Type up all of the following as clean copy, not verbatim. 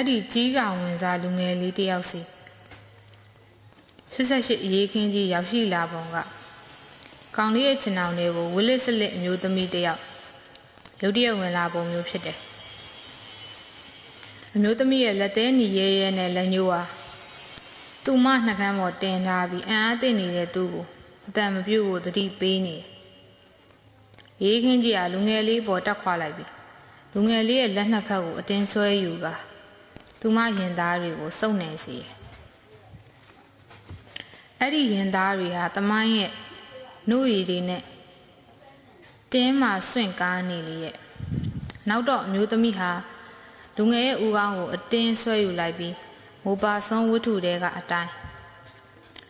အဲ့ဒီကြီးကောင်ဝင်စားလူငယ်လေးတယောက်စီ88ရေးခင်းကြီးရောက်ရှိလာပုံကကောင်လေးရဲ့ခြေနှောင်တွေကိုဝစ်လစ်စလစ်အမျိုးသမီးတယောက်ရုတ်တရက်ဝင်လာပုံမျိုးဖြစ်တယ်အမျိုးသမီးရဲ့လက်သေးနီရဲရဲနဲ့လက်ညှိုးဟာသူမနှကမ်းပေါ်တင်ထားပြီးအံ့အားသင့်နေတဲ့သူ့ကိုအတန်မပြုတ်ကိုတတိပေးနေရေးခင်းကြီးကလူငယ်လေးပေါ်တက်ခွာလိုက်ပြီလူငယ်လေးရဲ့လက်နှစ်ဖက်ကိုအတင်းဆွဲယူကသူမရင်သားတွေကိုစုပ်နေစီအဲ့ဒီရင်သားတွေဟာတမိုင်းရဲ့နှုတ်ရည်တွေနဲ့တင်းမှဆွင့်ကားနေလေရဲ့နောက်တော့အမျိုးသမီးဟာလူငယ်ရဲ့ဦးခေါင်းကိုအတင်းဆွဲယူလိုက်ပြီးမိုးပါဆုံးဝတ္ထုတွေကအတိုင်း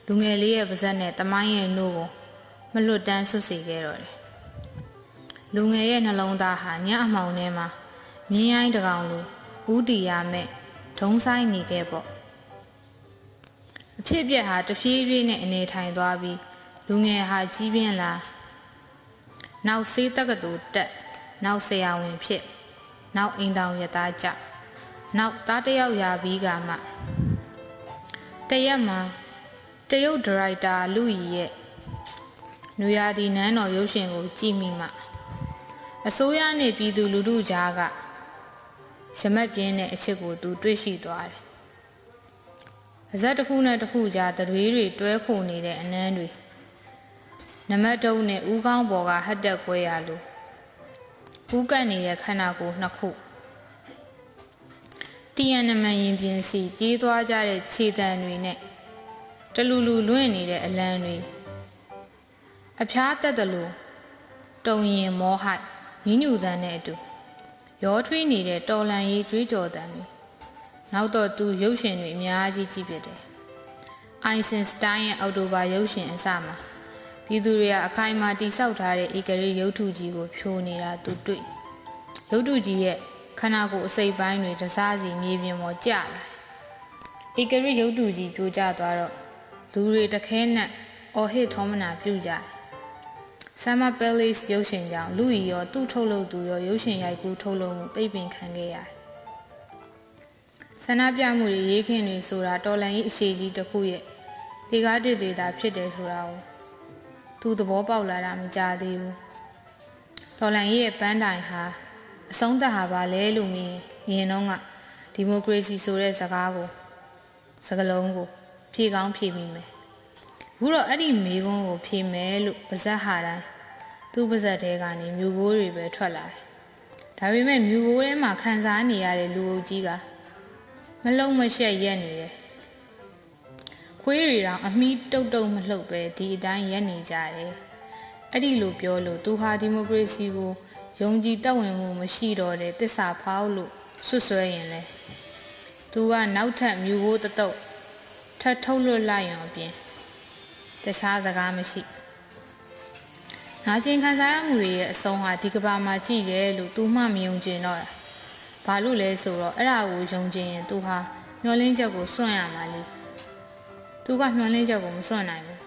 လူငယ်လေးရဲ့ပါးစပ်နဲ့တမိုင်းရဲ့နှုတ်ကိုမလွတ်တမ်းဆွတ်စေခဲ့တော့တယ်လူငယ်ရဲ့နှလုံးသားဟာညအမှောင်ထဲမှာမြင်းရိုင်းတကောင်လိုဦးတီရမဲ့ဒုံဆိုင်နေခဲ့ပေါ့အဖြစ်ပြက်ဟာတဖြည်းဖြည်းနဲ့အနေထိုင်သွားပြီးလူငယ်ဟာကြီးပြင်းလာနောက်စေးတက္ကသိုလ်တက်နောက်ဆရာဝန်ဖြစ်နောက်အိမ်တောင်ရသားကြနောက်သားတယောက်ရာပြီးကမှတရက်မှာတရုတ်ဒါရိုက်တာလူကြီးရဲ့နွေရာသီနန်းတော်ရုပ်ရှင်ကိုကြည့်မိမှအစိုးရနဲ့ပြည်သူလူထုကြားကရမက်ပြင်းတဲ့အချစ်ကိုသူတွေ့ရှိသွားတယ်အဇက်တစ်ခုနဲ့တစ်ခုကြားတတွေးတွေတွဲခိုနေတဲ့အနမ်းတွေနမတ်တုံးနဲ့ဦးခေါင်းပေါ်ကဟတ်တက်ခွဲရလို့ဦးကတ်နေတဲ့ခန္ဓာကိုယ်နှစ်ခုတီယန်နမန်ရင်ပြင်စီပြေးသွားကြတဲ့ခြေတံတွေနဲ့တလူလူလွင့်နေတဲ့အလံတွေအဖျားတက်တယ်လို့တုံရင်မောဟိုက်ညညူတန်းနဲ့အတူရောထွေးနေတဲ့တော်လန်ရေးကြွေးကြော်တန်းတွေနောက်တော့သူရုပ်ရှင်တွေအများကြီးကြည့်ပြတယ်အိုင်စင်စတိုင်းရဲ့အော်တိုဘာရုပ်ရှင်အစမှာပြည်သူတွေကအခိုင်အမာတိဆောက်ထားတဲ့ဧကရေရုပ်ထုကြီးကိုဖြိုနေတာသူတွေ့ရုပ်ထုကြီးရဲ့ခန္ဓာကိုယ်အစိပ်ပိုင်းတွေတစားစီမြေပြင်ပေါ်ကျလာဧကရေရုပ်ထုကြီးပြိုကျသွားတော့လူတွေတခဲနဲ့အော်ဟစ်ထောမနာပြုကြတယ်ဆမ်မာပဲလစ်ရုပ်ရှင်ကြောင့်လူကြီးရောသူ့ထုတ်လုပ်သူရောရုပ်ရှင်ရိုက်ကူးထုတ်လုပ်မှုပိတ်ပင်ခံခဲ့ရတယ်ဆန္ဒပြမှုတွေရေးခင်းတွေဆိုတာတော်လန်ရေးအရှိကြီးတစ်ခုရဲ့ဒီကားတစ်တွေတာဖြစ်တယ်ဆိုတာကိုသူသဘောပေါက်လာတာမကြသေးဘူးတော်လန်ရေးရဲ့ပန်းတိုင်ဟာအဆုံးသတ်ဟာပါလဲလို့မြင်ရင်တော့ကဒီမိုကရေစီဆိုတဲ့စကားလုံးကိုဖြေကောင်းဖြေမိမယ်အခုတော့အဲ့ဒီမေးခွန်းကိုဖြေမယ်လို့ပါဇက်ဟာတိုင်းသူ့ပါဇက်ထဲကနေမြူကိုးတွေပဲထွက်လာတယ်ဒါပေမဲ့မြူကိုးထဲမှာခံစားနေရတဲ့လူအုပ်ကြီးကမလုံးမရှက်ရက်နေတယ်ခွေးတွေတောင်အမီးတုတ်မလှုပ်ပဲဒီအတိုင်းရက်နေကြတယ်အဲ့ဒီလိုပြောလို့သူဟာဒီမိုကရေစီကိုယုံကြည်တက်ဝင်မှုမရှိတော့တဲ့တစ္ဆာဖောက်လို့ဆွဆွဲရင်လဲသူကနောက်ထပ်မြူကိုးတတုတ်ထပ်ထုတ်လွတ်လိုက်ရင်အပြင်တခြားစကားမရှိနာကျင်ခံစားရမှုတွေရဲ့အဆုံးဟာဒီကဘာမှာကြည့်တယ်လို့သူမှမယုံကျင်တော့တာဘာလို့လဲဆိုတော့အဲ့ဒါကိုယုံကျင်ရင်သူဟာမျောလင်းချက်ကိုစွန့်ရမှာလေသူကမျောလင်းချက်ကိုမစွန့်နိုင်ဘူး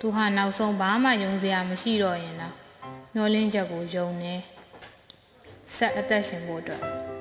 သူဟာနောက်ဆုံးဘာမှယုံစရာမရှိတော့ရင်တော့မျောလင်းချက်ကိုယုံနေဆက်အသက်ရှင်ဖို့အတွက်